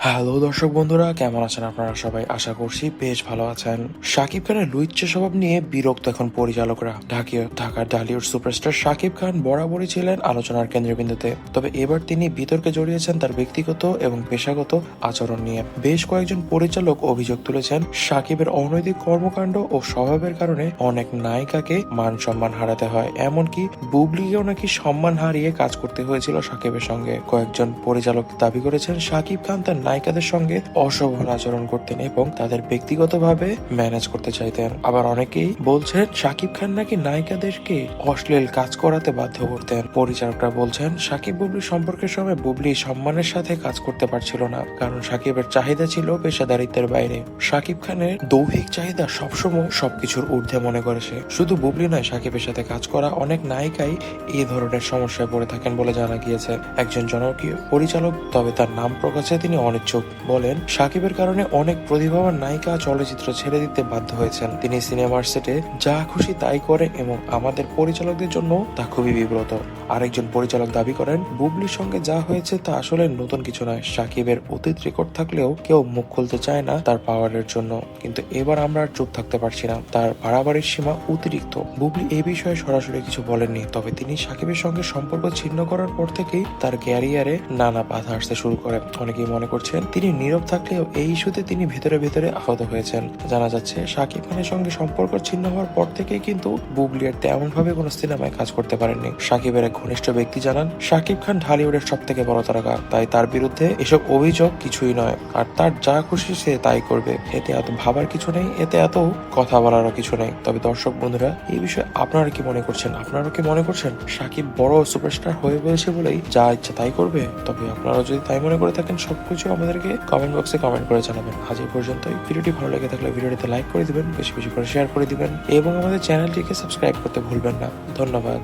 Hello দর্শক বন্ধুরা, কেমন আছেন আপনারা সবাই? আশা করছি বেশ ভালো আছেন। শাকিব খানের লুইচ্ছা স্বভাব নিয়ে বিরক্ত এখন পরিচালকরা। ঢাকার ঢালিউড সুপারস্টার শাকিব খান বরাবরই ছিলেন আলোচনার কেন্দ্রবিন্দুতে। তবে এবার তিনি বিতর্কে জড়িয়েছেন তার ব্যক্তিগত এবং পেশাগত আচরণ নিয়ে। বেশ কয়েকজন পরিচালক অভিযোগ তুলেছেন শাকিবের অনৈতিক কর্মকাণ্ড ও স্বভাবের কারণে অনেক নায়িকাকে মান সম্মান হারাতে হয়। এমনকি বুবলিকেও নাকি সম্মান হারিয়ে কাজ করতে হয়েছিল শাকিবের সঙ্গে। কয়েকজন পরিচালক দাবি করেছেন শাকিব খান তার নায়িকাদের সঙ্গে অশোভন আচরণ করতেন এবং তাদের ব্যক্তিগতভাবে ম্যানেজ করতে চাইতেন। আবার অনেকেই বলছেন শাকিব খান নাকি নায়িকাদেরকে অশ্লীল কাজ করাতে বাধ্য করতেন। পরিচালকরা বলছেন শাকিব বুবলির সম্পর্কের সময় বুবলি সম্মানের সাথে কাজ করতে পারছিল না, কারণ শাকিবের চাহিদা ছিল পেশাদারিত্বের বাইরে। শাকিব খানের দৈহিক চাহিদা সবসময় সবকিছুর ঊর্ধ্বে মনে করেছে। শুধু বুবলি নয়, শাকিবের সাথে কাজ করা অনেক নায়িকাই এই ধরনের সমস্যায় পড়ে থাকেন বলে জানা গিয়েছে। একজন জনপ্রিয় পরিচালক, তবে তার নাম প্রকাশে তিনি অনিচ্ছুক, বলেন শাকিবের কারণে অনেক প্রতিভাবান নায়িকা চলচ্চিত্র ছেড়ে দিতে বাধ্য হয়েছেন। তিনি সিনেমার সেটে যা খুশি তাই করে এবং আমাদের পরিচালকদের জন্য তা খুবই বিব্রত। আরেকজন পরিচালক দাবি করেন বুবলির সঙ্গে যা হয়েছে তা আসলে নতুন কিছু নয়। শাকিবের অতীত রেকর্ড থাকলেও কেউ মুখ খুলতে চায় না তার পাওয়ারের জন্য, কিন্তু এবার আমরা আর চুপ থাকতে পারছি না। তার বাড়াবাড়ির সীমা অতিরিক্ত। বুবলি এই বিষয়ে সরাসরি কিছু বলেননি, তবে তিনি শাকিবের সঙ্গে সম্পর্ক ছিন্ন করার পর থেকেই তার ক্যারিয়ারে নানা বাধা আসতে শুরু করে। অনেকেই মনে করছেন তিনি নীরব থাকলেও এই ইস্যুতে তিনি ভেতরে ভেতরে আহত হয়েছেন। জানা যাচ্ছে শাকিব খানের সঙ্গে সম্পর্ক ছিন্ন হওয়ার পর থেকেই কিন্তু বুবলি আর তেমন ভাবে কোনো সিনেমায় কাজ করতে পারেননি। শাকিবের এক ঘনিষ্ঠ ব্যক্তি জানান শাকিব খান ঢালিউডের সব থেকে বড় তারকা, তাই তার বিরুদ্ধে এসব অভিযোগ কিছুই নয়, আর তার যা খুশি সে তাই করবে। এতে এত ভাবার কিছু নেই, এতে এত কথা বলারও কিছু নেই। তবে দর্শক বন্ধুরা, এই বিষয়ে আপনারা কি মনে করছেন? আপনারা কি মনে করছেন শাকিব বড় সুপারস্টার হয়ে বলেছে বলেই যা ইচ্ছা তাই করবে? তবে আপনারা যদি তাই মনে করে থাকেন, সবকিছু আমাদেরকে কমেন্ট বক্সে কমেন্ট করে জানাবেন। আজ এই পর্যন্তই। ভিডিওটি ভালো লেগে থাকলে ভিডিওটিতে লাইক করে দিবেন, বেশি বেশি করে শেয়ার করে দিবেন এবং আমাদের চ্যানেলটিকে সাবস্ক্রাইব করতে ভুলবেন না। ধন্যবাদ।